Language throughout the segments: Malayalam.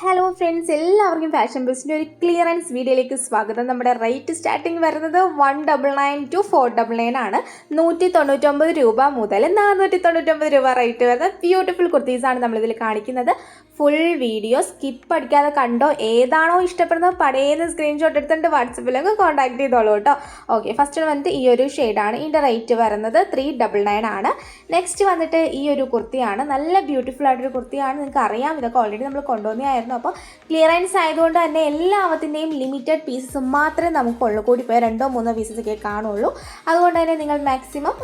ഹലോ ഫ്രണ്ട്സ്, എല്ലാവർക്കും ഫാഷൻ ബസിൻ്റെ ഒരു ക്ലിയറൻസ് വീഡിയോയിലേക്ക് സ്വാഗതം. നമ്മുടെ റേറ്റ് സ്റ്റാർട്ടിങ് വരുന്നത് 199 to 499 ആണ്. 199 രൂപ മുതൽ 499 രൂപ റേറ്റ് വരുന്ന ബ്യൂട്ടിഫുൾ കുർത്തീസാണ് നമ്മളിതിൽ കാണിക്കുന്നത്. ഫുൾ വീഡിയോ സ്കിപ്പ് അടിക്കാതെ കണ്ടോ. ഏതാണോ ഇഷ്ടപ്പെടുന്നത് പടേന്ന് സ്ക്രീൻഷോട്ട് എടുത്തിട്ട് വാട്സപ്പിലൊക്കെ കോൺടാക്ട് ചെയ്തോളൂ കേട്ടോ. ഓക്കെ, ഫസ്റ്റ് വന്നിട്ട് ഈ ഒരു ഷെയ്ഡാണ്. ഇതിൻ്റെ റേറ്റ് വരുന്നത് 399 ആണ്. നെക്സ്റ്റ് വന്നിട്ട് ഈ ഒരു കുർത്തിയാണ്. നല്ല ബ്യൂട്ടിഫുൾ ആയിട്ടൊരു കുർത്തിയാണ്. നിങ്ങൾക്ക് അറിയാം, ഇതൊക്കെ ഓൾറെഡി നമ്മൾ കൊണ്ടുവന്നതായിരുന്നു. അപ്പോൾ ക്ലിയറൻസ് ആയതുകൊണ്ട് തന്നെ എല്ലാത്തിൻ്റെയും ലിമിറ്റഡ് പീസസ് മാത്രമേ നമുക്കുള്ളൂ. കൂടിപ്പോയി 2-3 പീസസ് ഒക്കെ കാണുള്ളൂ. അതുകൊണ്ട് തന്നെ നിങ്ങൾ മാക്സിമം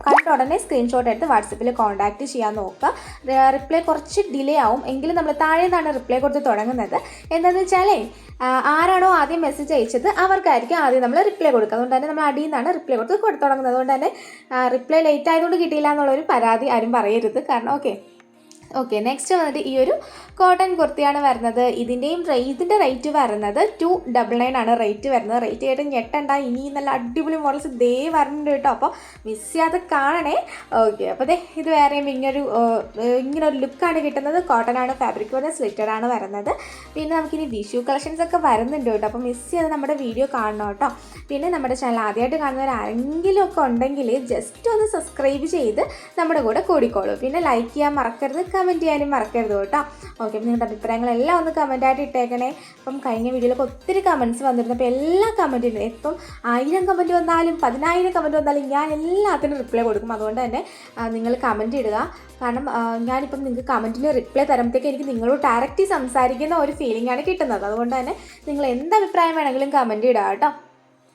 കണ്ട ഉടനെ സ്ക്രീൻഷോട്ട് എടുത്ത് വാട്സപ്പിൽ കോൺടാക്ട് ചെയ്യാൻ നോക്കുക. റിപ്ലൈ കുറച്ച് ഡിലേ ആവും, എങ്കിലും നമ്മൾ താഴെ നിന്നാണ് റിപ്ലൈ കൊടുത്ത് തുടങ്ങുന്നത്. എന്താണെന്ന് വെച്ചാലേ, ആരാണോ ആദ്യം മെസ്സേജ് അയച്ചത് അവർക്കായിരിക്കും ആദ്യം നമ്മൾ റിപ്ലൈ കൊടുക്കുക. അതുകൊണ്ട് തന്നെ നമ്മൾ അടിയിൽ നിന്നാണ് റിപ്ലൈ കൊടുത്ത് തുടങ്ങുന്നത്. അതുകൊണ്ട് തന്നെ റിപ്ലൈ ലേറ്റ് ആയതുകൊണ്ട് കിട്ടിയില്ല എന്നുള്ളൊരു പരാതി ആരും പറയരുത്. കാരണം ഓക്കെ നെക്സ്റ്റ് വന്നിട്ട് ഈ ഒരു കോട്ടൺ കുർത്തിയാണ് വരുന്നത്. ഇതിൻ്റെ റേറ്റ് വരുന്നത് 299 ആണ് റേറ്റ് വരുന്നത്. റേറ്റ് ആയിട്ട് ഞെട്ടണ്ട, ഇനി നല്ല അടിപൊളി മോഡൽസ് ദേ വരുന്നുണ്ട് കേട്ടോ. അപ്പോൾ മിസ് ചെയ്യാതെ കാണണേ. ഓക്കെ, അപ്പോൾ ഇത് വേറെയും ഇങ്ങനൊരു ലുക്കാണ് കിട്ടുന്നത്. കോട്ടൺ ആണ് ഫാബ്രിക് വരുന്നത്, സ്ലിറ്റഡ് ആണ് വരുന്നത്. പിന്നെ നമുക്കിനി വിഷു കളക്ഷൻസ് ഒക്കെ വരുന്നുണ്ട് കേട്ടോ. അപ്പോൾ മിസ് ചെയ്ത് നമ്മുടെ വീഡിയോ കാണണം കേട്ടോ. പിന്നെ നമ്മുടെ ചാനൽ ആദ്യമായിട്ട് കാണുന്നവർ ആരെങ്കിലും ഒക്കെ ഉണ്ടെങ്കിൽ ജസ്റ്റ് ഒന്ന് സബ്സ്ക്രൈബ് ചെയ്ത് നമ്മുടെ കൂടെ കൂടിക്കോളൂ. പിന്നെ ലൈക്ക് ചെയ്യാൻ മറക്കരുത്, കമൻറ്റ് ചെയ്യാനും മറക്കരുത് കേട്ടോ. ഓക്കെ, അപ്പോൾ നിങ്ങളുടെ അഭിപ്രായങ്ങളെല്ലാം ഒന്ന് കമൻറ്റായിട്ട് ഇട്ടേക്കണേ. അപ്പം കഴിഞ്ഞ വീഡിയോയിലൊക്കെ ഒത്തിരി കമൻറ്റ്സ് വന്നിരുന്നു. അപ്പോൾ എല്ലാ കമൻറ്റിനും ഇപ്പം 1000 കമൻറ്റ് വന്നാലും 10,000 കമൻറ്റ് വന്നാലും ഞാൻ എല്ലാത്തിനും റിപ്ലൈ കൊടുക്കും. അതുകൊണ്ട് തന്നെ നിങ്ങൾ കമൻറ്റ് ഇടുക. കാരണം ഞാനിപ്പം നിങ്ങൾക്ക് കമൻറ്റിന് റിപ്ലൈ തരുമ്പോഴത്തേക്ക് എനിക്ക് നിങ്ങളോട് ഡയറക്റ്റ് സംസാരിക്കുന്ന ഒരു ഫീലിംഗാണ് കിട്ടുന്നത്. അതുകൊണ്ട് തന്നെ നിങ്ങൾ എന്ത് അഭിപ്രായം വേണമെങ്കിലും കമൻറ്റ് ഇടുക കേട്ടോ.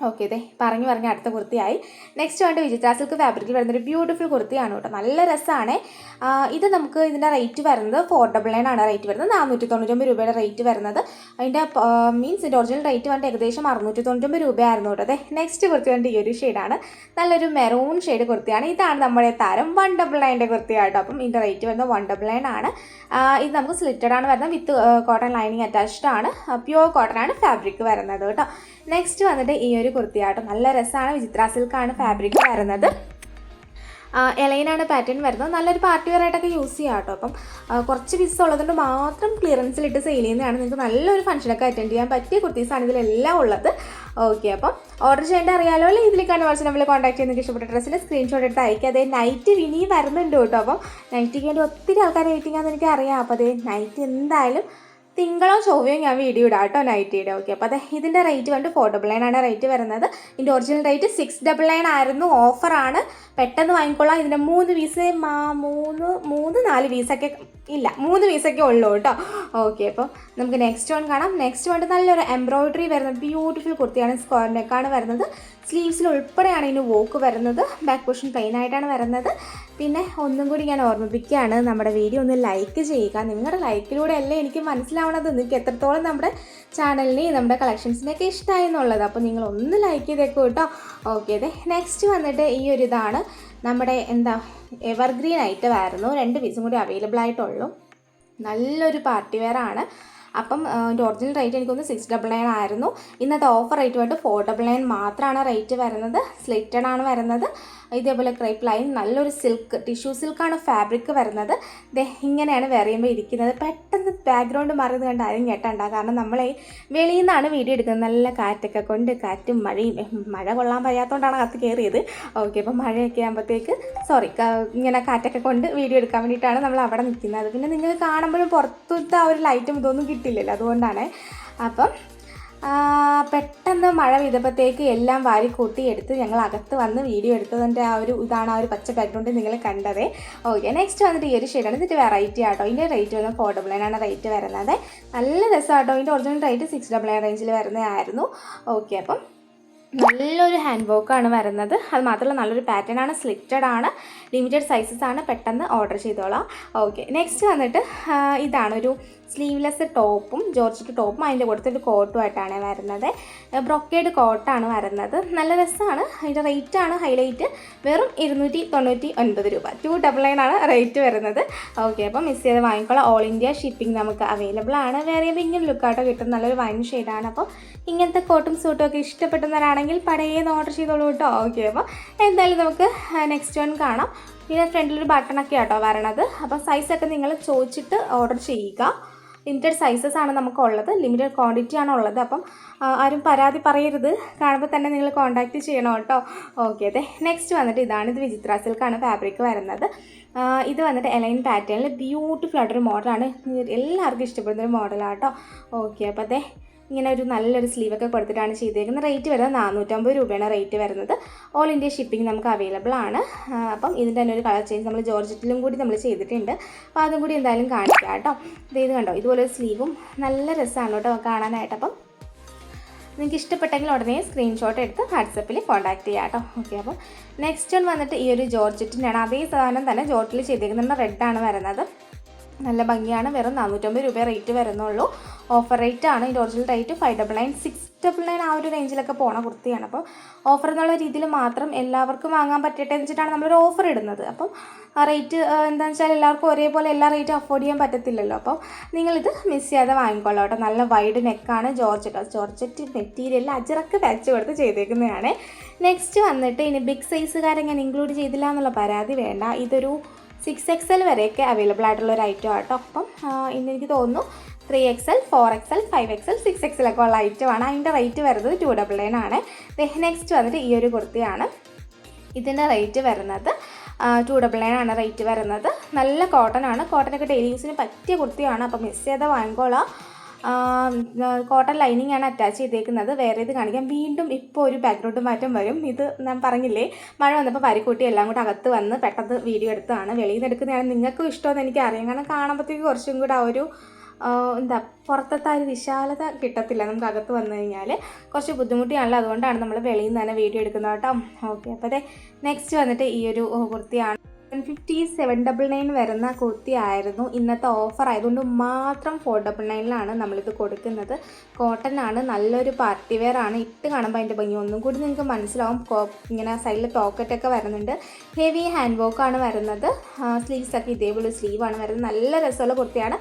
ഓക്കെ, പറഞ്ഞ് അടുത്ത കുർത്തിയായി. നെക്സ്റ്റ് വേണ്ട വിചിത്ര സിൽക്ക് ഫാബ്രിക്കിൽ വരുന്നൊരു ബ്യൂട്ടിഫുൾ കുർത്തിയാണ് കേട്ടോ. നല്ല രസമാണ്. ഇത് നമുക്ക് ഇതിൻ്റെ റേറ്റ് വരുന്നത് 499 ആണ് റേറ്റ് വരുന്നത്. 499 രൂപയുടെ റേറ്റ് വരുന്നത്. അതിൻ്റെ ഇതിൻ്റെ ഒറിജിനൽ റേറ്റ് വേണ്ട ഏകദേശം 699 രൂപയായിരുന്നു കേട്ടോ. നെക്സ്റ്റ് കുർത്തി വേണ്ട ഈ ഒരു ഷെയ്ഡാണ്. നല്ലൊരു മെറൂൺ ഷെയ്ഡ് കുർത്തിയാണ്. ഇതാണ് നമ്മുടെ താരം 199 കുർത്തിയാട്ടോ. അപ്പം ഇതിൻ്റെ റേറ്റ് വരുന്നത് 199 ആണ്. ഇത് നമുക്ക് സ്ലിറ്റഡ് ആണ് വരുന്നത്, വിത്ത് കോട്ടൺ ലൈനിങ് അറ്റാച്ച്ഡ് ആണ്. പ്യുവർ കോട്ടൺ ആണ് ഫാബ്രിക് വരുന്നത് കേട്ടോ. നെക്സ്റ്റ് വന്നിട്ട് ഈ ഒരു കുർത്തിയാട്ടോ. നല്ല രസമാണ്. വിചിത്ര സിൽക്കാണ് ഫാബ്രിക് വരുന്നത്. എലൈനാണ് പാറ്റേൺ വരുന്നത്. നല്ലൊരു പാർട്ടി വെയർ ആയിട്ടൊക്കെ യൂസ് ചെയ്യാം കേട്ടോ. അപ്പം കുറച്ച് പീസസ് ഉള്ളതുകൊണ്ട് മാത്രം ക്ലിയറൻസിലിട്ട് സെയിൽ ചെയ്യുന്നതാണ്. നിങ്ങൾക്ക് നല്ലൊരു ഫംഗ്ഷനൊക്കെ അറ്റൻഡ് ചെയ്യാൻ പറ്റിയ കുർത്തീസാണ് ഇതിലെല്ലാം ഉള്ളത്. ഓക്കെ, അപ്പം ഓർഡർ ചെയ്യേണ്ട അറിയാലോ അല്ലേ. ഇതിലേക്കാണ് വാട്സ്ആപ്പ് നമ്പറിൽ കോൺടാക്ട് ചെയ്യുന്നത്. ഇഷ്ടപ്പെട്ട ഡ്രസ്സിൽ സ്ക്രീൻഷോട്ട് എടുത്ത് അയക്കുക. അതേ നൈറ്റ് ഇനിയും വരുന്നുണ്ട് കേട്ടോ. അപ്പം നൈറ്റിക്ക് വേണ്ടി ഒത്തിരി ആൾക്കാർ വെയിറ്റിംഗ് ആണെന്ന് എനിക്ക് അറിയാം. അപ്പോൾ അതേ നൈറ്റ് എന്തായാലും തിങ്കളോ ചൊവ്വയോ ഞാൻ വീഡിയോ ഇടാം കേട്ടോ, നൈറ്റിയുടെ. ഓക്കെ, അപ്പോൾ ഇതിൻ്റെ റേറ്റ് വന്നിട്ട് 499 ആണ് റേറ്റ് വരുന്നത്. ഇതിൻ്റെ ഒറിജിനൽ റേറ്റ് 699 ആയിരുന്നു. ഓഫറാണ്, പെട്ടെന്ന് വാങ്ങിക്കൊള്ളാം. ഇതിൻ്റെ 3 പീസ് 4 പീസൊക്കെ ഇല്ല, 3 പീസൊക്കെ ഉള്ളൂ കേട്ടോ. ഓക്കെ, അപ്പോൾ നമുക്ക് നെക്സ്റ്റ് വൺ കാണാം. നെക്സ്റ്റ് വന്നിട്ട് നല്ലൊരു എംബ്രോയിഡറി വരുന്നത് ബ്യൂട്ടിഫുൾ കുർത്തിയാണ്. സ്ക്വയർ നെക്കാണ് വരുന്നത്. സ്ലീവ്സിൽ ഉൾപ്പെടെയാണ് ഇതിന് വോക്ക് വരുന്നത്. ബാക്ക് പോർഷൻ പ്ലെയിൻ ആയിട്ടാണ് വരുന്നത്. പിന്നെ ഒന്നും കൂടി ഞാൻ ഓർമ്മിപ്പിക്കുകയാണ്, നമ്മുടെ വീഡിയോ ഒന്ന് ലൈക്ക് ചെയ്യുക. നിങ്ങളുടെ ലൈക്കിലൂടെ അല്ലേ എനിക്ക് മനസ്സിലാവണത് നിങ്ങൾക്ക് എത്രത്തോളം നമ്മുടെ ചാനലിനെയും നമ്മുടെ കളക്ഷൻസിനെയൊക്കെ ഇഷ്ടമായി എന്നുള്ളത്. അപ്പോൾ നിങ്ങൾ ഒന്ന് ലൈക്ക് ചെയ്തേക്കൂ കേട്ടോ. ഓക്കെ, നെക്സ്റ്റ് വന്നിട്ട് ഈ ഒരു ഇതാണ് നമ്മുടെ എവർഗ്രീൻ ഐറ്റം ആയിരുന്നു. 2 പീസും കൂടി അവൈലബിൾ ആയിട്ടുള്ളൂ. നല്ലൊരു പാർട്ടി വെയർ ആണ്. അപ്പം അതിൻ്റെ ഒറിജിനൽ റേറ്റ് എനിക്കൊന്ന് 699 ആയിരുന്നു. ഇന്നത്തെ ഓഫർ റേറ്റ് വന്നിട്ട് 499 മാത്രമാണ് റേറ്റ് വരുന്നത്. സ്ലിറ്റഡ് ആണ് വരുന്നത്. ഇതേപോലെ ക്രേപ്പ് ലൈൻ, നല്ലൊരു സിൽക്ക് ടിഷ്യൂ സിൽക്കാണ് ഫാബ്രിക് വരുന്നത്. ഇങ്ങനെയാണ് വെയർ ചെയ്യുമ്പോൾ ഇരിക്കുന്നത്. പെട്ടെന്ന് ബാക്ക്ഗ്രൗണ്ട് മാറിയത് കണ്ട് ആരും ഞെട്ടണ്ട. കാരണം നമ്മളെ വെളിയിൽ നിന്നാണ് വീഡിയോ എടുക്കുന്നത്. നല്ല കാറ്റൊക്കെ കൊണ്ട്, കാറ്റും മഴ കൊള്ളാൻ വയ്യാത്തതുകൊണ്ടാണ് അകത്ത് കയറിയത്. ഓക്കെ, അപ്പം മഴയൊക്കെ ആകുമ്പോഴത്തേക്ക് ഇങ്ങനെ കാറ്റൊക്കെ കൊണ്ട് വീഡിയോ എടുക്കാൻ വേണ്ടിയിട്ടാണ് നമ്മൾ അവിടെ നിൽക്കുന്നത്. പിന്നെ നിങ്ങൾ കാണുമ്പോഴും പുറത്തത്തെ ആ ഒരു ലൈറ്റും ഇതൊന്നും കിട്ടില്ലല്ലോ, അതുകൊണ്ടാണ്. അപ്പം പെട്ടെന്ന് മഴ പെയ്തപ്പോഴത്തേക്ക് എല്ലാം വാരി കൂട്ടി എടുത്ത് ഞങ്ങൾ അകത്ത് വന്ന് വീഡിയോ എടുത്തതിൻ്റെ ഇതാണ് ആ ഒരു പച്ച ബാക്ക്ഗ്രൗണ്ട് നിങ്ങൾ കണ്ടത്. ഓക്കെ, നെക്സ്റ്റ് വന്നിട്ട് ഈ ഒരു ഷെയ്ഡാണ്. ഇതിൻ്റെ വെറൈറ്റി ആട്ടോ. ഇതിൻ്റെ റേറ്റ് വരുന്നത് 499 ആണ് റേറ്റ് വരുന്നത്. നല്ല രസമാട്ടോ. ഇതിൻ്റെ ഒറിജിനൽ റേറ്റ് 699 റേഞ്ചിൽ വരുന്നതായിരുന്നു. ഓക്കെ, അപ്പം നല്ലൊരു ഹാൻഡ് വർക്കാണ് വരുന്നത്. അത് മാത്രമല്ല നല്ലൊരു പാറ്റേൺ ആണ്, സ്ലിറ്റഡ് ആണ്, ലിമിറ്റഡ് സൈസസ് ആണ്. പെട്ടെന്ന് ഓർഡർ ചെയ്തോളാം. ഓക്കെ, നെക്സ്റ്റ് വന്നിട്ട് ഇതാണ് ഒരു സ്ലീവ്ലെസ് ടോപ്പും ജോർജറ്റ് ടോപ്പും അതിൻ്റെ കൊടുത്തൊരു കോട്ടുമായിട്ടാണ് വരുന്നത്. ബ്രൊക്കേഡ് കോട്ടാണ് വരുന്നത്. നല്ല രസമാണ്. അതിൻ്റെ റേറ്റാണ് ഹൈലൈറ്റ്, വെറും 299 രൂപ. 299 ആണ് റേറ്റ് വരുന്നത്. ഓക്കെ, അപ്പം മിസ് ചെയ്ത് വാങ്ങിക്കോളാം. ഓൾ ഇന്ത്യ ഷിപ്പിംഗ് നമുക്ക് അവൈലബിൾ ആണ്. വേറെ ഇങ്ങനെ ലുക്കാട്ടോ കിട്ടും. നല്ലൊരു വൈൻ ഷെയ്ഡാണ്. അപ്പോൾ ഇങ്ങനത്തെ കോട്ടും സൂട്ടും ഒക്കെ ഇഷ്ടപ്പെടുന്നവരാണെങ്കിൽ പടയേന്ന് ഓർഡർ ചെയ്തോളൂ കേട്ടോ. ഓക്കെ, അപ്പോൾ എന്തായാലും നമുക്ക് നെക്സ്റ്റ് വൺ കാണാം. പിന്നെ ഫ്രണ്ടിലൊരു ബട്ടണൊക്കെ ആട്ടോ വരണത്. അപ്പോൾ സൈസൊക്കെ നിങ്ങൾ ചോദിച്ചിട്ട് ഓർഡർ ചെയ്യുക. ലിമിറ്റഡ് സൈസസ് ആണ് നമുക്കുള്ളത്, ലിമിറ്റഡ് ക്വാണ്ടിറ്റി ആണ് ഉള്ളത്. അപ്പം ആരും പരാതി പറയരുത്, കാണുമ്പോൾ തന്നെ നിങ്ങൾ കോൺടാക്റ്റ് ചെയ്യണം കേട്ടോ. ഓക്കെ, അതെ. നെക്സ്റ്റ് വന്നിട്ട് ഇതാണ്, ഇത് വിചിത്ര സിൽക്കാണ് ഫാബ്രിക് വരുന്നത്. ഇത് വന്നിട്ട് എലൈൻ പാറ്റേണിൽ ബ്യൂട്ടിഫുൾ ആയിട്ടൊരു മോഡലാണ്, എല്ലാവർക്കും ഇഷ്ടപ്പെടുന്ന ഒരു മോഡലാണ് കേട്ടോ. ഓക്കെ, അപ്പോൾ അതെ ഇങ്ങനെ ഒരു നല്ലൊരു സ്ലീവൊക്കെ കൊടുത്തിട്ടാണ് ചെയ്തേക്കുന്നത്. റേറ്റ് വരുന്നത് 450 രൂപയാണ് റേറ്റ് വരുന്നത്. ഓൾ ഇന്ത്യ ഷിപ്പിംഗ് നമുക്ക് അവൈലബിൾ ആണ്. അപ്പം ഇതിൻ്റെ തന്നെ ഒരു കളർ ചേഞ്ച് നമ്മൾ ജോർജറ്റിലും കൂടി നമ്മൾ ചെയ്തിട്ടുണ്ട്. അപ്പോൾ അതും കൂടി എന്തായാലും കാണിക്കാം കേട്ടോ. ഇത് കണ്ടോ, ഇതുപോലെ ഒരു സ്ലീവും നല്ല രസമാണ് കേട്ടോ കാണാനായിട്ട്. അപ്പം നിങ്ങൾക്ക് ഇഷ്ടപ്പെട്ടെങ്കിൽ ഉടനെ സ്ക്രീൻഷോട്ട് എടുത്ത് വാട്സപ്പിൽ കോൺടാക്ട് ചെയ്യാം കേട്ടോ. ഓക്കെ, അപ്പോൾ നെക്സ്റ്റ് വൺ വന്നിട്ട് ഈ ഒരു ജോർജറ്റിൻ്റെയാണ്. അതേ സാധനം തന്നെ ജോർജറ്റിൽ ചെയ്തേക്കുന്നുണ്ട്, റെഡാണ് വരുന്നത്. നല്ല ഭംഗിയാണ്. വെറും 450 രൂപ റേറ്റ് വരുന്നുള്ളൂ. ഓഫർ റേറ്റ് ആണ്. ഇതിൻ്റെ ഒറിജിനൽ റേറ്റ് 599, 699 ആ ഒരു റേഞ്ചിലൊക്കെ പോണ കുർത്തിയാണ്. അപ്പോൾ ഓഫർ എന്നുള്ള രീതിയിൽ മാത്രം എല്ലാവർക്കും വാങ്ങാൻ പറ്റട്ടെ എന്ന് വെച്ചിട്ടാണ് നമ്മളൊരു ഓഫർ ഇടുന്നത്. അപ്പം ആ റേറ്റ് എന്താണെന്ന് വെച്ചാൽ എല്ലാവർക്കും ഒരേപോലെ എല്ലാ റേറ്റും അഫോർഡ് ചെയ്യാൻ പറ്റത്തില്ലല്ലോ. അപ്പോൾ നിങ്ങളിത് മിസ് ചെയ്യാതെ വാങ്ങിക്കൊള്ളാം കേട്ടോ. നല്ല വൈഡ് നെക്കാണ്, ജോർജറ്റ് മെറ്റീരിയലിൽ അജറക്ക് പാച്ച് കൊടുത്ത് ചെയ്തേക്കുന്നതാണ്. നെക്സ്റ്റ് വന്നിട്ട് ഇനി ബിഗ് സൈസുകാരെ ഞാൻ ഇൻക്ലൂഡ് ചെയ്തില്ല എന്നുള്ള പരാതി വേണ്ട. ഇതൊരു 6XL വരെയൊക്കെ അവൈലബിൾ ആയിട്ടുള്ള ഒരു ഐറ്റം ആട്ടോ. അപ്പം ഇന്ന് എനിക്ക് തോന്നുന്നു 3XL, 4XL, 5XL, 6XL ഒക്കെ ഉള്ള ഐറ്റമാണ്. അതിൻ്റെ റേറ്റ് വരുന്നത് 299 ആണ്. നെക്സ്റ്റ് വന്നിട്ട് ഈ ഒരു കുർത്തിയാണ്. ഇതിൻ്റെ റേറ്റ് വരുന്നത് 299 ആണ് റേറ്റ് വരുന്നത്. നല്ല കോട്ടൺ ആണ്, കോട്ടനൊക്കെ ഡെയിലി യൂസിന് പറ്റിയ കുർത്തിയാണ്. അപ്പം മിസ് ചെയ്താൽ വാങ്ങിക്കോളാം. കോട്ടൺ ലൈനിങ് ആണ് അറ്റാച്ച് ചെയ്തേക്കുന്നത്. വേറെ ഇത് കാണിക്കാം. വീണ്ടും ഇപ്പോൾ ഒരു ബാക്ക്ഗ്രൗണ്ട് മാറ്റം വരും. ഇത് ഞാൻ പറഞ്ഞില്ലേ, മഴ വന്നപ്പോൾ പരിക്കൂട്ടി എല്ലാം കൂടെ അകത്ത് വന്ന് പെട്ടെന്ന് വീഡിയോ എടുത്തതാണ്. വെളിയിൽ നിന്ന് എടുക്കുന്നതാണ്. നിങ്ങൾക്കും ഇഷ്ടമെന്ന് എനിക്കറിയാം, കാരണം കാണുമ്പോഴത്തേക്ക് കുറച്ചും കൂടെ ആ ഒരു പുറത്തത്തെ ഒരു വിശാലത കിട്ടത്തില്ല നമുക്ക് അകത്ത് വന്നു കഴിഞ്ഞാൽ. കുറച്ച് ബുദ്ധിമുട്ടിയാണല്ലോ, അതുകൊണ്ടാണ് നമ്മൾ വെളിയിൽ നിന്ന് തന്നെ വീഡിയോ എടുക്കുന്നത് കേട്ടോ. ഓക്കെ, അപ്പോൾ അതെ നെക്സ്റ്റ് വന്നിട്ട് ഈ ഒരു കുർത്തിയാണ്. 799 വരുന്ന കുർത്തി ആയിരുന്നു. ഇന്നത്തെ ഓഫർ ആയതുകൊണ്ട് മാത്രം 499 നമ്മളിത് കൊടുക്കുന്നത്. കോട്ടൺ ആണ്, നല്ലൊരു പാർട്ടി വെയർ ആണ്. ഇട്ട് കാണുമ്പോൾ അതിൻ്റെ ഭംഗി ഒന്നും കൂടി നിങ്ങൾക്ക് മനസ്സിലാവും. ഇങ്ങനെ സൈഡിൽ പോക്കറ്റൊക്കെ വരുന്നുണ്ട്. ഹെവി ഹാൻഡ് വർക്കാണ് വരുന്നത്. സ്ലീവ്സൊക്കെ ഇതേപോലെ സ്ലീവാണ് വരുന്നത്. നല്ല രസമുള്ള കുർത്തിയാണ്.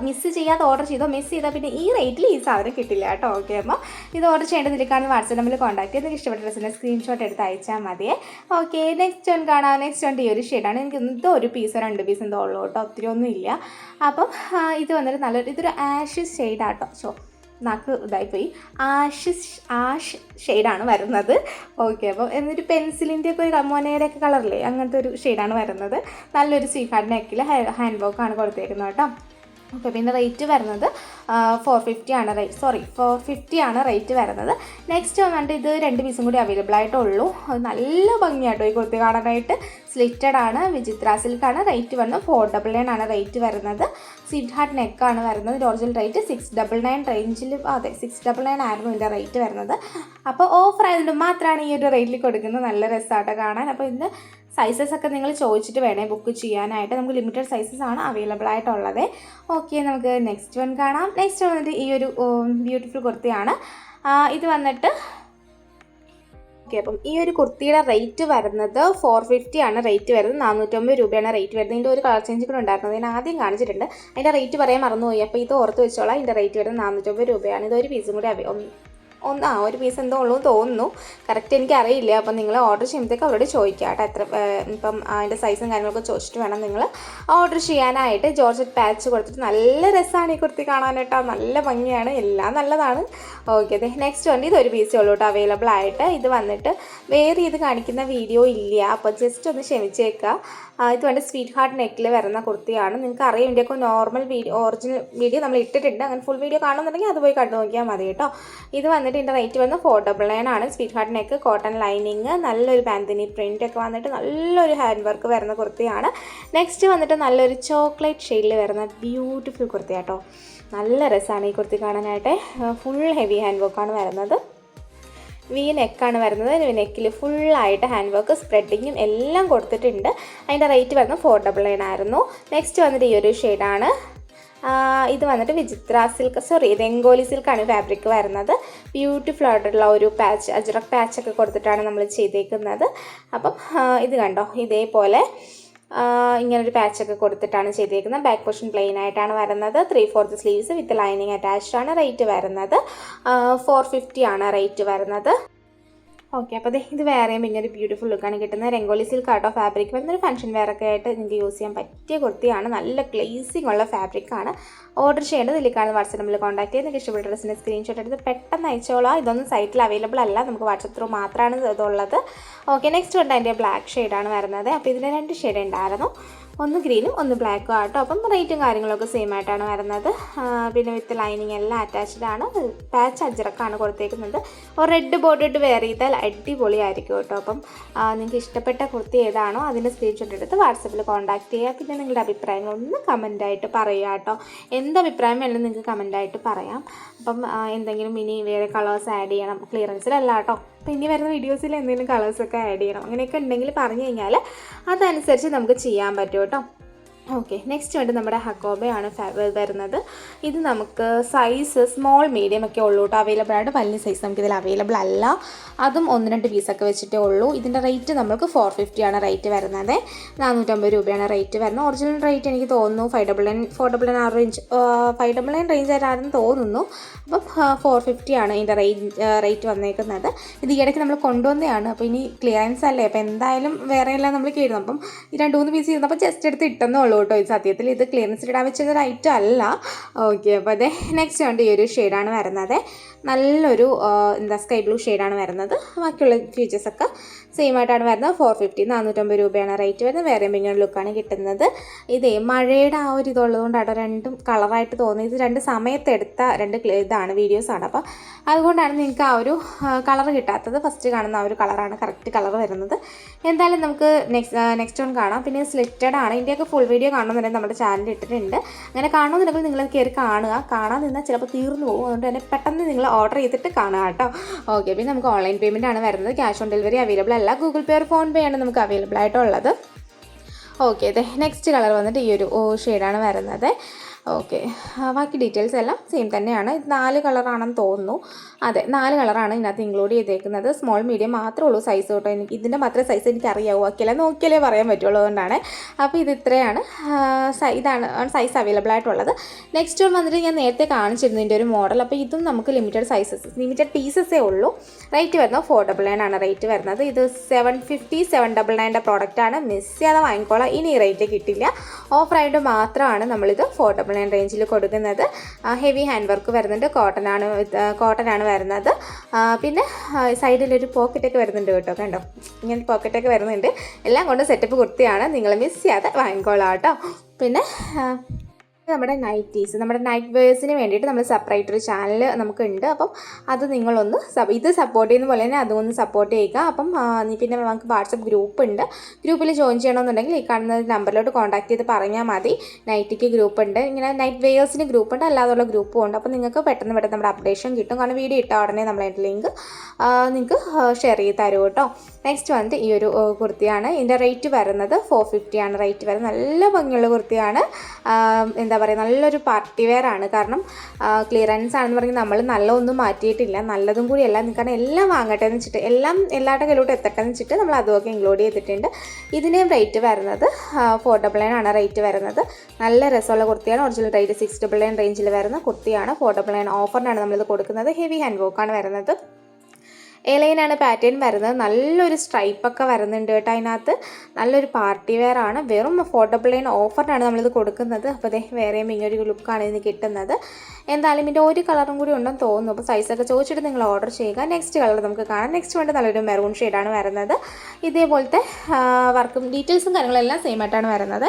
മിസ് ചെയ്യാതെ ഓർഡർ ചെയ്തോ. മിസ് ചെയ്താൽ പിന്നെ ഈ റേറ്റിൽ ഈ സാധനം കിട്ടില്ല കേട്ടോ. ഓക്കെ, അപ്പോൾ ഇത് ഓർഡർ ചെയ്യേണ്ടതിലേക്കാണ് വാട്സാപ്പ് നമ്പറിൽ കോൺടാക്ട് ചെയ്ത് നിങ്ങൾക്ക് ഇഷ്ടപ്പെട്ട ഡ്രസ്സിൻ്റെ സ്ക്രീൻഷോട്ട് എടുത്ത് അയച്ചാൽ മതിയേ. ഓക്കെ, നെക്സ്റ്റ് വൺ കാണാം. നെക്സ്റ്റ് വൺ ഒരു ഷെയ്ഡാണ്. എനിക്ക് എന്തോ ഒരു പീസോ 2 പീസ് എന്തോ ഉള്ളൂ കേട്ടോ, ഒത്തിരി ഒന്നും ഇല്ല. അപ്പം ഇത് വന്നിട്ട് ഇതൊരു ആഷ് ഷെയ്ഡാട്ടോ. നാക്ക് ഇതായിപ്പോയി. ആഷ് ഷെയ്ഡാണ് വരുന്നത്. ഓക്കെ, അപ്പോൾ എന്നിട്ട് പെൻസിലിൻ്റെ ഒക്കെ ഒരു മൊനയുടെ ഒക്കെ കളറില്ലേ, അങ്ങനത്തെ ഒരു ഷെയ്ഡാണ് വരുന്നത്. നല്ലൊരു സ്വീറ്റ് നെക്കിൽ ഹാൻഡ് വർക്കാണ് കൊടുത്തേക്കുന്നത് കേട്ടോ. ഓക്കെ, പിന്നെ റേറ്റ് വരുന്നത് 450 ആണ്. 450 ആണ് റേറ്റ് വരുന്നത്. നെക്സ്റ്റ് വന്നിട്ട് ഇത് 2 പീസും കൂടി അവൈലബിൾ ആയിട്ടുള്ളൂ. അത് നല്ല ഭംഗിയാട്ടോ ഈ കുർത്തി കാണാനായിട്ട്. സ്ലിറ്റഡ് ആണ്, വിചിത്ര സിൽക്കാണ്. റേറ്റ് വരുന്നത് 499 ആണ് റേറ്റ് വരുന്നത്. സ്വീറ്റ് ഹാർട്ട് നെക്കാണ് വരുന്നത്. ഒറിജിനൽ റേറ്റ് 699 റേഞ്ചിൽ, അതെ 699 ആയിരുന്നു ഇതിൻ്റെ റേറ്റ് വരുന്നത്. അപ്പോൾ ഓഫർ ആയതുകൊണ്ട് മാത്രമാണ് ഈ ഒരു റേറ്റിൽ കൊടുക്കുന്നത്. നല്ല രസമായിട്ട് കാണാൻ. അപ്പോൾ ഇതിൻ്റെ സൈസസ് ഒക്കെ നിങ്ങൾ ചോദിച്ചിട്ട് വേണേ ബുക്ക് ചെയ്യാനായിട്ട്. നമുക്ക് ലിമിറ്റഡ് സൈസസ് ആണ് അവൈലബിൾ ആയിട്ടുള്ളത്. ഓക്കെ, നമുക്ക് നെക്സ്റ്റ് വൺ കാണാം. നെക്സ്റ്റ് വന്നിട്ട് ഈ ഒരു ബ്യൂട്ടിഫുൾ കുർത്തിയാണ്. ഇത് വന്നിട്ട് ഓക്കെ, അപ്പം ഈ ഒരു കുർത്തിയുടെ റേറ്റ് വരുന്നത് 450 ആണ് റേറ്റ് വരുന്നത്. 450 രൂപയാണ് റേറ്റ് വരുന്നത്. ഇതിൻ്റെ ഒരു കളർ ചേഞ്ച് കൂടെ ഉണ്ടായിരുന്നത് ഞാൻ ആദ്യം കാണിച്ചിട്ടുണ്ട്. അതിൻ്റെ റേറ്റ് പറയാൻ മറന്നുപോയി. അപ്പോൾ ഇത് ഓർത്ത് വെച്ചോളാം. ഇതിൻ്റെ റേറ്റ് വരുന്നത് 450 രൂപയാണ്. ഇതൊരു പീസും കൂടി ഒരു പീസ് എന്തോ ഉള്ളൂ തോന്നുന്നു, കറക്റ്റ് എനിക്കറിയില്ല. അപ്പം നിങ്ങൾ ഓർഡർ ചെയ്യുമ്പോഴത്തേക്ക് അവരോട് ചോദിക്കുക കേട്ടോ. എത്ര ഇപ്പം അതിൻ്റെ സൈസും കാര്യങ്ങളൊക്കെ ചോദിച്ചിട്ട് വേണം നിങ്ങൾ ഓർഡർ ചെയ്യാനായിട്ട്. ജോർജറ്റ് പാച്ച് കൊടുത്തിട്ട് നല്ല രസമാണ് ഈ കുർത്തി കാണാനായിട്ടോ. നല്ല ഭംഗിയാണ്, എല്ലാം നല്ലതാണ്. ഓക്കെ, അതെ നെക്സ്റ്റ് വണ്ടി ഇതൊരു പീസേ ഉള്ളൂ കേട്ടോ അവൈലബിൾ ആയിട്ട്. ഇത് വന്നിട്ട് വേറെ ഇത് കാണിക്കുന്ന വീഡിയോ ഇല്ല, അപ്പോൾ ജസ്റ്റ് ഒന്ന് ക്ഷമിച്ചേക്കുക. ഇത് വേണ്ട സ്വീറ്റ് ഹാർട്ട് നെക്കിൽ വരുന്ന കുർത്തിയാണ്. നിങ്ങൾക്ക് അറിയാം, ഇതിൻ്റെയൊക്കെ നോർമൽ വീഡിയോ ഒറിജിനൽ വീഡിയോ നമ്മൾ ഇട്ടിട്ടുണ്ട്. അങ്ങനെ ഫുൾ വീഡിയോ കാണുന്നുണ്ടെങ്കിൽ അത് പോയി കണ്ടു നോക്കിയാൽ മതി കേട്ടോ. ഇത് വന്നിട്ട് ഇതിൻ്റെ റേറ്റ് വരുന്നത് 499 ആണ്. Sweet heart neck, cotton lining, നല്ലൊരു പാന്തിനി പ്രിൻ്റ് ഒക്കെ വന്നിട്ട് നല്ലൊരു ഹാൻഡ് വർക്ക് വരുന്ന കുർത്തിയാണ്. നെക്സ്റ്റ് വന്നിട്ട് നല്ലൊരു ചോക്ലേറ്റ് ഷെയ്ഡിൽ വരുന്ന ബ്യൂട്ടിഫുൾ കുർത്തി കേട്ടോ. നല്ല രസമാണ് ഈ കുർത്തി കാണാനായിട്ട്. ഫുൾ ഹെവി ഹാൻഡ് വർക്കാണ് വരുന്നത്. വി നെക്കാണ് വരുന്നത്. നെക്കിൽ ഫുള്ളായിട്ട് ഹാൻഡ് വർക്ക് സ്പ്രെഡിങ്ങും എല്ലാം കൊടുത്തിട്ടുണ്ട്. അതിൻ്റെ റേറ്റ് വരുന്നത് 499 ആയിരുന്നു. നെക്സ്റ്റ് വന്നിട്ട് ഈ ഒരു ഷെയ്ഡാണ്. ഇത് വന്നിട്ട് വിചിത്ര സിൽക്ക് രംഗോലി സിൽക്കാണ് ഫാബ്രിക് വരുന്നത്. ബ്യൂട്ടിഫുൾ ആയിട്ടുള്ള ഒരു പാച്ച്, അജ്രക് പാച്ചൊക്കെ കൊടുത്തിട്ടാണ് നമ്മൾ ചെയ്തേക്കുന്നത്. അപ്പം ഇത് കണ്ടോ, ഇതേപോലെ ഇങ്ങനൊരു പാച്ചൊക്കെ കൊടുത്തിട്ടാണ് ചെയ്തേക്കുന്നത്. ബാക്ക് പോർഷൻ പ്ലെയിൻ ആയിട്ടാണ് വരുന്നത്. 3/4 സ്ലീവ്സ് വിത്ത് ലൈനിങ് അറ്റാച്ച്ഡ് ആണ്. റേറ്റ് വരുന്നത് 450 ആണ് റേറ്റ് വരുന്നത്. ഓക്കെ, അപ്പോൾ ഇത് വേറെയും പിന്നെ ഒരു ബ്യൂട്ടിഫുൾ ലുക്കാണ് കിട്ടുന്നത്. രംഗോലി സിൽക്ക് ആട്ടോ ഫാബ്രിക് വരുന്നൊരു ഫംഗ്ഷൻ വെയറൊക്കെ ആയിട്ട് നിങ്ങൾക്ക് യൂസ് ചെയ്യാൻ പറ്റിയ കുർത്തിയാണ്. നല്ല ഗ്ലേസിംഗ് ഉള്ള ഫാബ്രിക്കാണ്. ഓർഡർ ചെയ്യേണ്ടത് ഇതിലേക്കാണ്. വാട്സപ്പ് നമ്പറിൽ കോൺടാക്ട് ചെയ്ത് നിങ്ങൾക്ക് ഇഷ്ടപ്പെട്ട ഡ്രസ്സിൻ്റെ സ്ക്രീൻഷോട്ട് എടുത്ത് പെട്ടെന്ന് അയച്ചോളാം. ഇതൊന്നും സൈറ്റിൽ അവൈലബിൾ അല്ല, നമുക്ക് വാട്സപ്പ് ത്രൂ മാത്രമാണ് ഇതുള്ളത്. ഓക്കെ, നെക്സ്റ്റ് വന്നിട്ട് അതിൻ്റെ ബ്ലാക്ക് ഷെയ്ഡാണ് വരുന്നത്. അപ്പോൾ ഇതിന് 2 ഷെയ്ഡ് ഉണ്ടായിരുന്നു, ഒന്ന് ഗ്രീനും ഒന്ന് ബ്ലാക്കും ആട്ടോ. അപ്പം റേറ്റും കാര്യങ്ങളൊക്കെ സെയിം ആയിട്ടാണ് വരുന്നത്. പിന്നെ വിത്ത് ലൈനിങ് എല്ലാം അറ്റാച്ച്ഡ് ആണ്. പാച്ച് അജ്രക്കാണ് കൊടുത്തേക്കുന്നത്. ഒരു റെഡ് ബോർഡ് ഇട്ട് വെയർ ചെയ്താൽ അടിപൊളിയായിരിക്കും കേട്ടോ. അപ്പം നിങ്ങൾക്ക് ഇഷ്ടപ്പെട്ട കുർത്തി ഏതാണോ അതിൻ്റെ സ്ക്രീൻഷോട്ട് എടുത്ത് വാട്സപ്പിൽ കോൺടാക്ട് ചെയ്യുക. പിന്നെ നിങ്ങളുടെ അഭിപ്രായങ്ങളൊന്ന് കമൻറ്റായിട്ട് പറയുക കേട്ടോ. എന്ത് അഭിപ്രായം വേണമെങ്കിലും നിങ്ങൾക്ക് കമൻറ്റായിട്ട് പറയാം. അപ്പം എന്തെങ്കിലും ഇനി വേറെ കളേഴ്സ് ആഡ് ചെയ്യണം, ക്ലിയറൻസിലല്ല കേട്ടോ. അപ്പോൾ ഇനി വരുന്ന വീഡിയോസിൽ എന്തെങ്കിലും കളേഴ്സൊക്കെ ആഡ് ചെയ്യണം അങ്ങനെയൊക്കെ ഉണ്ടെങ്കിൽ പറഞ്ഞു കഴിഞ്ഞാൽ അതനുസരിച്ച് നമുക്ക് ചെയ്യാൻ പറ്റും കേട്ടോ. ഓക്കെ, നെക്സ്റ്റ് വേണ്ടി നമ്മുടെ ഹക്കോബയാണ് വരുന്നത്. ഇത് നമുക്ക് സൈസ് സ്മോൾ മീഡിയം ഒക്കെ ഉള്ളൂ കേട്ടോ അവൈലബിൾ ആയിട്ട്. വലിയ സൈസ് നമുക്കിതിൽ അവൈലബിൾ അല്ല, അതും 1-2 പീസൊക്കെ വെച്ചിട്ടേ ഉള്ളൂ. ഇതിൻ്റെ റേറ്റ് നമുക്ക് 450 ആണ് റേറ്റ് വരുന്നത്. 450 രൂപയാണ് റേറ്റ് വരുന്നത്. ഒറിജിനൽ റേറ്റ് എനിക്ക് തോന്നുന്നു 599 499 ആ റേഞ്ച് 599 റേഞ്ച് ആയിട്ടാണെന്ന് തോന്നുന്നു. അപ്പം 450 ആണ് ഇതിൻ്റെ റേറ്റ് വന്നേക്കുന്നത്. ഇത് ഈയിടയ്ക്ക് നമ്മൾ കൊണ്ടുവന്നതാണ്. അപ്പോൾ ഇനി ക്ലിയറൻസ് അല്ലേ, അപ്പോൾ എന്തായാലും വേറെ എല്ലാം നമ്മൾ കയറുന്നു. അപ്പം ഈ 2-3 പീസ് ഇരുന്നപ്പോൾ ജസ്റ്റ് എടുത്ത് ഇട്ടെന്നേ ഉള്ളൂ കേട്ടോ. ഇത് സത്യത്തിൽ ഇത് ക്ലിയറൻസിൽ ഇടാൻ വെച്ചൊരു ഐറ്റം അല്ല. ഓക്കെ, അപ്പോൾ അതെ നെക്സ്റ്റ് കൊണ്ട് ഈ ഒരു ഷെയ്ഡാണ് വരുന്നത്. നല്ലൊരു സ്കൈ ബ്ലൂ ഷെയ്ഡാണ് വരുന്നത്. ബാക്കിയുള്ള ഫീച്ചേഴ്സൊക്കെ സെയിം ആയിട്ടാണ് വരുന്നത്. 450 450 രൂപയാണ് റേറ്റ് വരുന്നത്. വേറെ ഇങ്ങനെ ലുക്കാണ് കിട്ടുന്നത്. ഇതേ മഴയുടെ ആ ഒരു ഇതുള്ളതുകൊണ്ടാണ് രണ്ടും കളറായിട്ട് തോന്നിയത്. 2 സമയത്തെടുത്ത 2 ഇതാണ് വീഡിയോസാണ്. അപ്പോൾ അതുകൊണ്ടാണ് നിങ്ങൾക്ക് ആ ഒരു കളർ കിട്ടാത്തത്. ഫസ്റ്റ് കാണുന്ന ആ ഒരു കളറാണ് കറക്റ്റ് കളർ വരുന്നത്. എന്തായാലും നമുക്ക് നെക്സ്റ്റ് വൺ കാണാം. പിന്നെ സ്ലിറ്റഡ് ആണ്. ഇതിൻ്റെയൊക്കെ ഫുൾ വീഡിയോ കാണുന്നുണ്ടെങ്കിൽ നമ്മുടെ ചാനലിൽ ഇട്ടിട്ടുണ്ട്. അങ്ങനെ കാണുന്നുണ്ടെങ്കിൽ നിങ്ങൾ കയറി കാണാൻ നിന്നാൽ ചിലപ്പോൾ തീർന്നു പോകും. അതുകൊണ്ട് തന്നെ പെട്ടെന്ന് നിങ്ങൾ ഓർഡർ ചെയ്തിട്ട് കാണുക കേട്ടോ. ഓക്കെ, പിന്നെ നമുക്ക് ഓൺലൈൻ പേയ്മെൻ്റ് ആണ് വരുന്നത്. ക്യാഷ് ഓൺ ഡെലിവറി അവൈലബിൾ അല്ല. ഗൂഗിൾ പേ ഫോൺ പേ ആണ് നമുക്ക് അവൈലബിൾ ആയിട്ടുള്ളത്. ഓക്കെ, അതെ നെക്സ്റ്റ് കളർ വന്നിട്ട് ഈ ഒരു ഷെയ്ഡാണ് വരുന്നത്. ഓക്കെ, ബാക്കി ഡീറ്റെയിൽസ് എല്ലാം സെയിം തന്നെയാണ്. ഇത് 4 കളറാണെന്ന് തോന്നുന്നു. അതെ, 4 കളറാണ് ഇതിനകത്ത് ഇൻക്ലൂഡ് ചെയ്തേക്കുന്നത്. സ്മോൾ മീഡിയം മാത്രമേ ഉള്ളൂ സൈസ് കേട്ടോ. എനിക്ക് ഇതിൻ്റെ മാത്രമേ സൈസ് എനിക്ക് അറിയാവൂ, ബാക്കിയെല്ലാം നോക്കിയാലേ പറയാൻ പറ്റുള്ളൂ. അതുകൊണ്ടാണ്. അപ്പോൾ ഇത് ഇത്രയാണ്, ഇതാണ് സൈസ് അവൈലബിൾ ആയിട്ടുള്ളത്. നെക്സ്റ്റ് വന്നിട്ട് ഞാൻ നേരത്തെ കാണിച്ചിരുന്നു ഇതിൻ്റെ ഒരു മോഡൽ. അപ്പോൾ ഇതും നമുക്ക് ലിമിറ്റഡ് പീസസേ ഉള്ളൂ. റേറ്റ് വരുന്നത് 499 ആണ് റേറ്റ് വരുന്നത്. ഇത് 750 799 പ്രോഡക്റ്റാണ്. മിസ് ചെയ്യാതെ വാങ്ങിക്കോളാം. ഇനി ഈ റേറ്റ് കിട്ടില്ല. ഓഫറായിട്ട് മാത്രമാണ് നമ്മളിത് 499 റേഞ്ചിൽ കൊടുക്കുന്നത്. ഹെവി ഹാൻഡ് വർക്ക് വരുന്നുണ്ട്. കോട്ടനാണ് വരുന്നത്. പിന്നെ സൈഡിലൊരു പോക്കറ്റൊക്കെ വരുന്നുണ്ട് കേട്ടോ. കണ്ടോ, ഇങ്ങനെ പോക്കറ്റൊക്കെ വരുന്നുണ്ട്. എല്ലാം കൊണ്ട് സെറ്റപ്പ് കുർത്തിയാണ്. നിങ്ങൾ മിസ് ചെയ്യാതെ വാങ്ങിക്കോളാം കേട്ടോ. പിന്നെ നമ്മുടെ നൈറ്റ് വെയേഴ്സിന് വേണ്ടിയിട്ട് നമ്മൾ സെപ്പറേറ്റ് ഒരു ചാനൽ നമുക്കുണ്ട്. അപ്പം അത് നിങ്ങളൊന്ന് ഇത് സപ്പോർട്ട് ചെയ്യുന്ന പോലെ തന്നെ അതുകൊണ്ട് സപ്പോർട്ട് ചെയ്യുക. അപ്പം പിന്നെ നമുക്ക് വാട്സപ്പ് ഗ്രൂപ്പ് ഉണ്ട്. ഗ്രൂപ്പിൽ ജോയിൻ ചെയ്യണമെന്നുണ്ടെങ്കിൽ ഈ കാണുന്ന നമ്പറിലോട്ട് കോൺടാക്ട് ചെയ്ത് പറഞ്ഞാൽ മതി. നൈറ്റിക്ക് ഗ്രൂപ്പ് ഉണ്ട്, ഇങ്ങനെ നൈറ്റ് വെയേഴ്സിന് ഗ്രൂപ്പ് ഉണ്ട്, അല്ലാതുള്ള ഗ്രൂപ്പും ഉണ്ട്. അപ്പോൾ നിങ്ങൾക്ക് പെട്ടെന്ന് നമ്മുടെ അപ്ഡേഷൻ കിട്ടും. കാരണം വീഡിയോ ഇട്ടാൽ ഉടനെ നമ്മളതിൻ്റെ ലിങ്ക് നിങ്ങൾക്ക് ഷെയർ ചെയ്ത് തരും കേട്ടോ. നെക്സ്റ്റ് വന്നിട്ട് ഈ ഒരു കുർത്തിയാണ്. ഇതിൻ്റെ റേറ്റ് വരുന്നത് 450 ആണ് റേറ്റ് വരുന്നത്. നല്ല ഭംഗിയുള്ള കുർത്തിയാണ്. എന്താ പറയുക, നല്ലൊരു പാർട്ടി വെയർ ആണ്. കാരണം ക്ലിയറൻസ് ആണെന്ന് പറഞ്ഞ് നമ്മൾ നല്ലതൊന്നും മാറ്റിയിട്ടില്ല, നല്ലതും കൂടിയല്ല. കാരണം എല്ലാം വാങ്ങട്ടെ എന്ന് വെച്ചിട്ട് എല്ലാവരുടെ കയ്യിലോട്ട് എത്തട്ടെ എന്ന് വെച്ചിട്ട് നമ്മൾ അതുമൊക്കെ ഇൻക്ലൂഡ് ചെയ്തിട്ടുണ്ട്. ഇതിൻ്റെയും റേറ്റ് വരുന്നത് 499 ആണ് റേറ്റ് വരുന്നത്. നല്ല രസമുള്ള കുർത്തിയാണ്. ഒറിജിനൽ റേറ്റ് 699 റേഞ്ചിൽ വരുന്ന കുർത്തിയാണ്. 499 ഓഫറിനാണ് നമ്മളിത് കൊടുക്കുന്നത്. ഹെവി ഹാൻഡ് വർക്കാണ് വരുന്നത്. എലൈനാണ് പാറ്റേൺ വരുന്നത്. നല്ലൊരു സ്ട്രൈപ്പൊക്കെ വരുന്നുണ്ട് കേട്ടോ അതിനകത്ത്. നല്ലൊരു പാർട്ടി വെയർ ആണ്. വെറും 499 ഓഫറിനാണ് നമ്മളിത് കൊടുക്കുന്നത്. അപ്പോൾ അതെ വേറെയും ഇങ്ങനൊരു ലുക്കാണ് ഇതിന് കിട്ടുന്നത്. എന്തായാലും ഇതിൻ്റെ ഒരു കളറും കൂടി ഉണ്ടെന്ന് തോന്നുന്നു. അപ്പോൾ സൈസൊക്കെ ചോദിച്ചിട്ട് നിങ്ങൾ ഓർഡർ ചെയ്യുക. നെക്സ്റ്റ് കളർ നമുക്ക് കാണാം. നെക്സ്റ്റ് വേണ്ട നല്ലൊരു മെറൂൺ ഷെയ്ഡാണ് വരുന്നത്. ഇതേപോലത്തെ വർക്കും ഡീറ്റെയിൽസും കാര്യങ്ങളെല്ലാം സെയിം ആയിട്ടാണ് വരുന്നത്.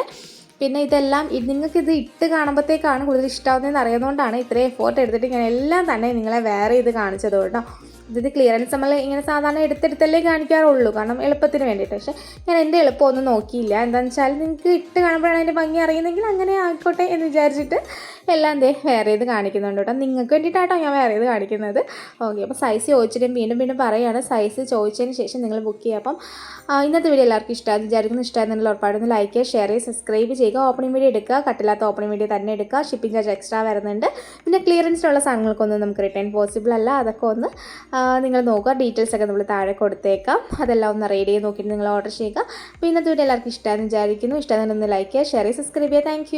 പിന്നെ ഇതെല്ലാം നിങ്ങൾക്കിത് ഇട്ട് കാണുമ്പോഴത്തേക്കാണ് കൂടുതൽ ഇഷ്ടമാവുന്നതെന്ന് അറിയുന്നതുകൊണ്ടാണ് ഇത്രയും എഫോർട്ട് എടുത്തിട്ട് ഇങ്ങനെ എല്ലാം തന്നെ നിങ്ങളെ വേറെ ഇത് കാണിച്ചത് കേട്ടോ. ഇത് ക്ലിയറൻസ് നമ്മൾ ഇങ്ങനെ സാധാരണ എടുത്തെടുത്തല്ലേ കാണിക്കാറുള്ളൂ, കാരണം എളുപ്പത്തിന് വേണ്ടിയിട്ട്. പക്ഷേ ഞാൻ എൻ്റെ എളുപ്പമൊന്നും നോക്കിയില്ല. എന്താണെന്ന് വെച്ചാൽ നിങ്ങൾക്ക് ഇട്ട് കാണുമ്പോഴാണ് അതിൻ്റെ ഭംഗി അറിയുന്നെങ്കിൽ അങ്ങനെ ആയിക്കോട്ടെ എന്ന് വിചാരിച്ചിട്ട് എല്ലാം വേറെ ഇത് കാണിക്കുന്നുണ്ട് കേട്ടോ. നിങ്ങൾക്ക് വേണ്ടിയിട്ടാട്ടോ ഞാൻ വേറെ ഇത് കാണിക്കുന്നത്. ഓക്കെ, അപ്പോൾ സൈസ് ചോദിച്ചിട്ട് വീണ്ടും പറയുകയാണ്. സൈസ് ചോദിച്ചതിന് ശേഷം നിങ്ങൾ ബുക്ക് ചെയ്യുക. അപ്പം ഇന്നത്തെ വീഡിയോ എല്ലാവർക്കും ഇഷ്ടമായി വിചാരിക്കുന്നു. ഇഷ്ടമായിരുന്നുള്ള ഉറപ്പായിട്ടൊന്ന് ലൈക്ക് ചെയ്യുക, ഷെയർ ചെയ്യുക, സബ്സ്ക്രൈബ് ചെയ്യുക. ഓപ്പണിംഗ് വീഡിയോ എടുക്കുക, കട്ടില്ലാത്ത ഓപ്പണിംഗ് വീഡിയോ തന്നെ എടുക്കുക. ഷിപ്പിംഗ് ചാർജ് എക്സ്ട്രാ വരുന്നുണ്ട്. പിന്നെ ക്ലിയറൻസിലുള്ള സാധനങ്ങൾക്കൊന്നും നമുക്ക് റിട്ടേൺ പോസിബിൾ അല്ല. അതൊക്കെ ഒന്ന് നിങ്ങൾ നോക്കുക. ഡീറ്റെയിൽസൊക്കെ നമ്മൾ താഴെ കൊടുത്തേക്കാം. അതെല്ലാം ഒന്ന് റീഡ് ചെയ്ത് നോക്കിയിട്ട് നിങ്ങൾ ഓർഡർ ചെയ്യുക. അപ്പോൾ ഇന്നത്തെ വീഡിയോ എല്ലാവർക്കും ഇഷ്ടമാണെന്ന് വിചാരിക്കുന്നു. ഇഷ്ടമാണെന്ന് ലൈക്ക് ചെയ്യുക, ഷെയർ ചെയ്യുക, സബ്സ്ക്രൈബ് ചെയ്യുക. താങ്ക്